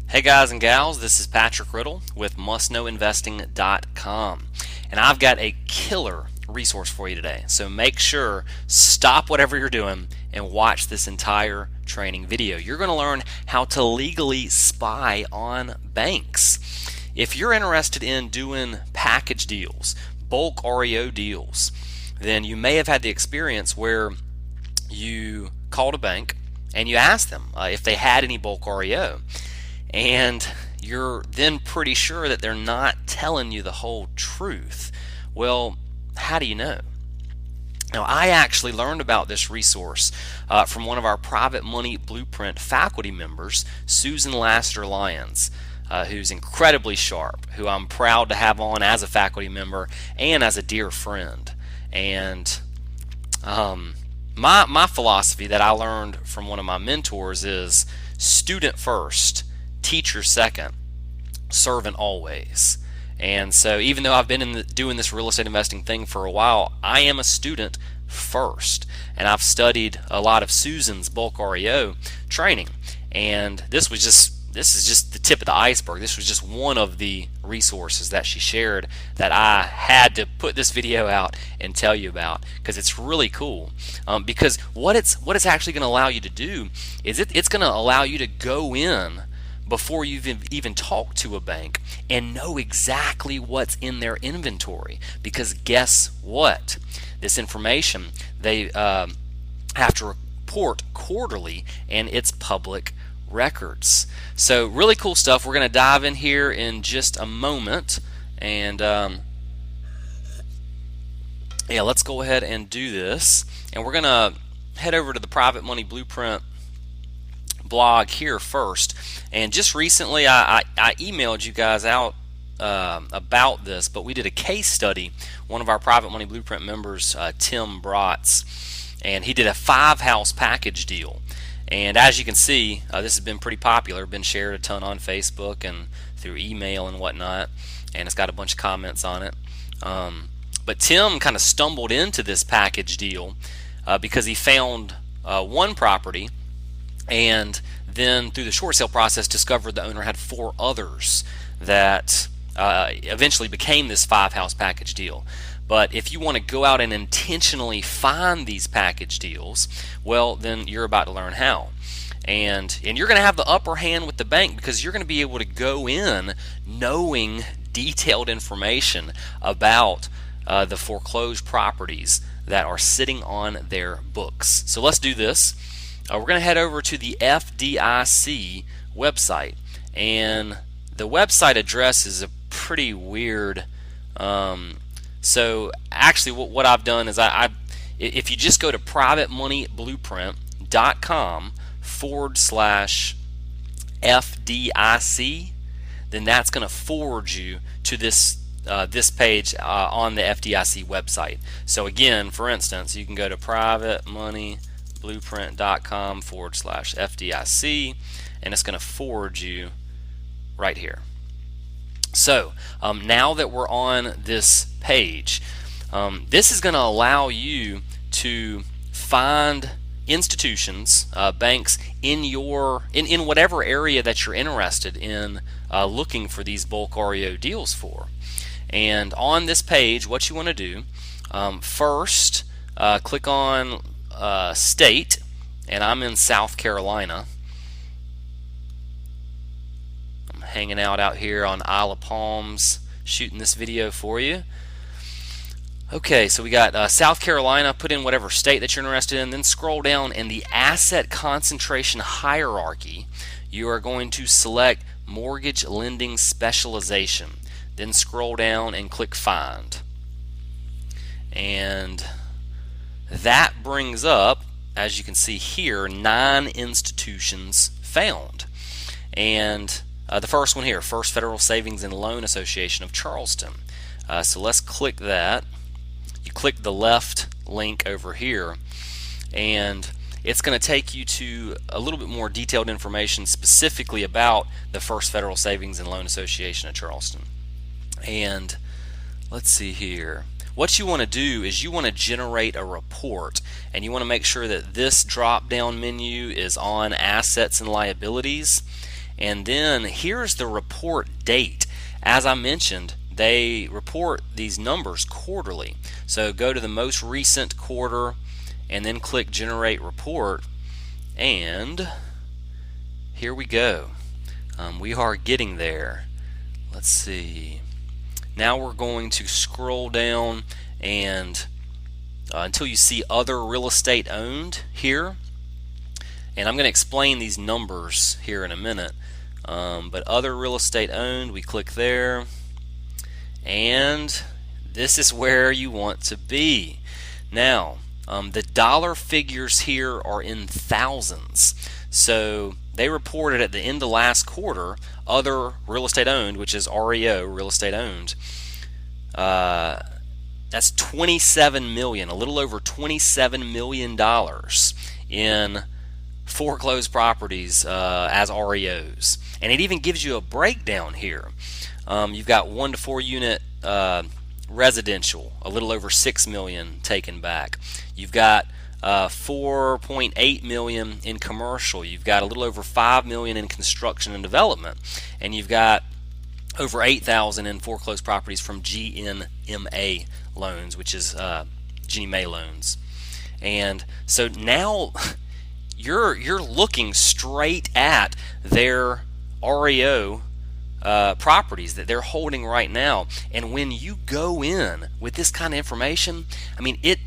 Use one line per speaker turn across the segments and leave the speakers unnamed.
Hey guys and gals, this is Patrick Riddle with mustknowinvesting.com, and I've got a killer resource for you today. So make sure, stop whatever you're doing and watch this entire training video. You're going to learn how to legally spy on banks. If you're interested in doing package deals, bulk REO deals, then you may have had the experience where you called a bank and you asked them if they had any bulk REO. And you're then pretty sure that they're not telling you the whole truth. Well, how do you know? Now, I actually learned about this resource from one of our Private Money Blueprint faculty members, Susan Lassiter-Lyons, who's incredibly sharp, who I'm proud to have on as a faculty member and as a dear friend. And my philosophy that I learned from one of my mentors is student first, teacher second, servant always. And so even though I've been doing this real estate investing thing for a while, I am a student first, and I've studied a lot of Susan's bulk REO training, and this is just the tip of the iceberg. This was just one of the resources that she shared that I had to put this video out and tell you about, because it's really cool. Because what it's actually going to allow you to do is it's going to allow you to go in before you've even talked to a bank and know exactly what's in their inventory. Because guess what? This information they have to report quarterly, and it's public records. So really cool stuff. We're going to dive in here in just a moment, and yeah, let's go ahead and do this. And we're going to head over to the Private Money Blueprint blog here first. And just recently I emailed you guys out about this, but we did a case study. One of our Private Money Blueprint members, Tim Bratz, and he did a 5-house package deal. And as you can see, this has been pretty popular, been shared a ton on Facebook and through email and whatnot, and it's got a bunch of comments on it. But Tim kind of stumbled into this package deal because he found one property, and then through the short sale process discovered the owner had 4 others that eventually became this 5-house package deal. But if you want to go out and intentionally find these package deals, well, then you're about to learn how. And you're going to have the upper hand with the bank, because you're going to be able to go in knowing detailed information about the foreclosed properties that are sitting on their books. So let's do this. We're going to head over to the FDIC website, and the website address is a pretty weird. So actually, what I've done is if you just go to privatemoneyblueprint.com/FDIC, then that's going to forward you to this page on the FDIC website. So again, for instance, you can go to privatemoneyblueprint.com/FDIC, and it's going to forward you right here. So now that we're on this page, this is going to allow you to find institutions, banks in whatever area that you're interested in looking for these bulk REO deals for. And on this page, what you want to do, first click on state, and I'm in South Carolina. I'm hanging out here on Isle of Palms shooting this video for you. Okay, so we got South Carolina. Put in whatever state that you're interested in, then scroll down in the asset concentration hierarchy. You are going to select mortgage lending specialization, then scroll down and click find. And that brings up, as you can see here, 9 institutions found. And the first one here, First Federal Savings and Loan Association of Charleston. So let's click that. You click the left link over here, and it's going to take you to a little bit more detailed information specifically about the First Federal Savings and Loan Association of Charleston. And let's see here. What you want to do is you want to generate a report, and you want to make sure that this drop down menu is on assets and liabilities, And then here's the report date. As I mentioned, they report these numbers quarterly. So go to the most recent quarter and then click Generate Report, and here we go. We are getting there. Let's see. Now we're going to scroll down and until you see Other Real Estate Owned here. And I'm going to explain these numbers here in a minute. But Other Real Estate Owned, we click there. And this is where you want to be. Now, the dollar figures here are in thousands. So they reported at the end of last quarter, Other Real Estate Owned, which is REO, Real Estate Owned. That's 27 million, a little over $27 million in foreclosed properties as REOs. And it even gives you a breakdown here. You've got 1 to 4 unit residential, a little over 6 million taken back. You've got 4.8 million in commercial. You've got a little over 5 million in construction and development, and you've got over 8,000 in foreclosed properties from GNMA loans, which is Ginnie Mae loans. And so now you're looking straight at their REO properties that they're holding right now. And when you go in with this kind of information, I mean, it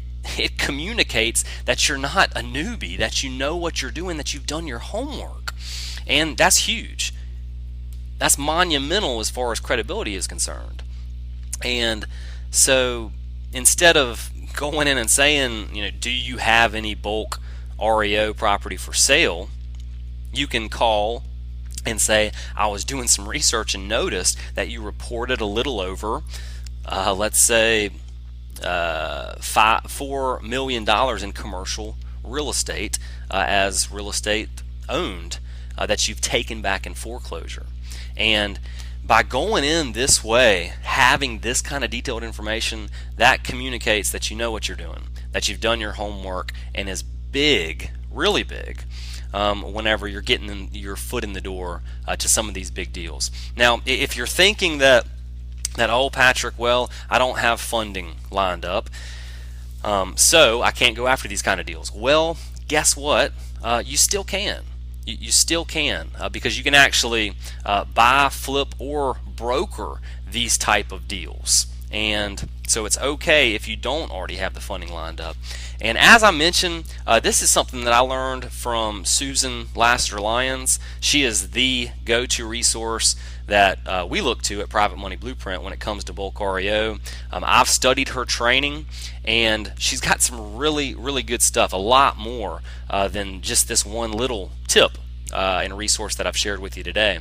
communicates that you're not a newbie, that you know what you're doing, that you've done your homework. And that's huge. That's monumental as far as credibility is concerned. And so instead of going in and saying, do you have any bulk REO property for sale, you can call and say, I was doing some research and noticed that you reported a little over, let's say, $4 million in commercial real estate as real estate owned that you've taken back in foreclosure. And by going in this way, having this kind of detailed information, that communicates that you know what you're doing, that you've done your homework, and is big, really big, whenever you're getting your foot in the door to some of these big deals. Now, if you're thinking that oh, Patrick, well, I don't have funding lined up, so I can't go after these kind of deals. Well, guess what? You still can. You still can, because you can actually buy, flip, or broker these type of deals. And so it's okay if you don't already have the funding lined up. And as I mentioned, this is something that I learned from Susan Laster-Lyons. She is the go-to resource that we look to at Private Money Blueprint when it comes to bulk REO. I've studied her training, and she's got some really, really good stuff, a lot more than just this one little tip and resource that I've shared with you today.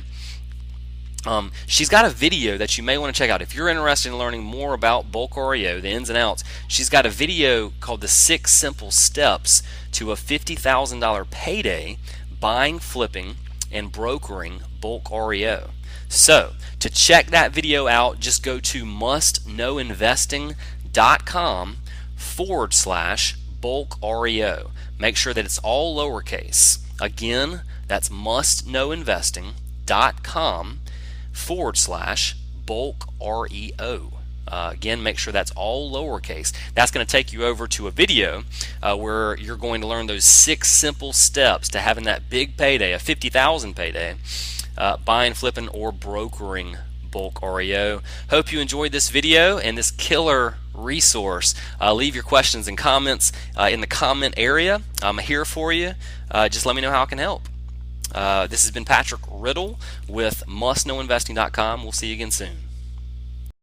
She's got a video that you may want to check out if you're interested in learning more about bulk REO, the ins and outs. She's got a video called the 6 Simple Steps to a $50,000 Payday Buying, Flipping, and Brokering Bulk REO. So to check that video out, just go to mustknowinvesting.com/bulk REO. Make sure that it's all lowercase. Again, that's mustknowinvesting.com/bulk REO. Again, make sure that's all lowercase. That's going to take you over to a video where you're going to learn those 6 simple steps to having that big payday, a $50,000 payday, buying, flipping, or brokering bulk REO. Hope you enjoyed this video and this killer resource. Leave your questions and comments in the comment area. I'm here for you. Just let me know how I can help. This has been Patrick Riddle with mustknowinvesting.com. We'll see you again soon.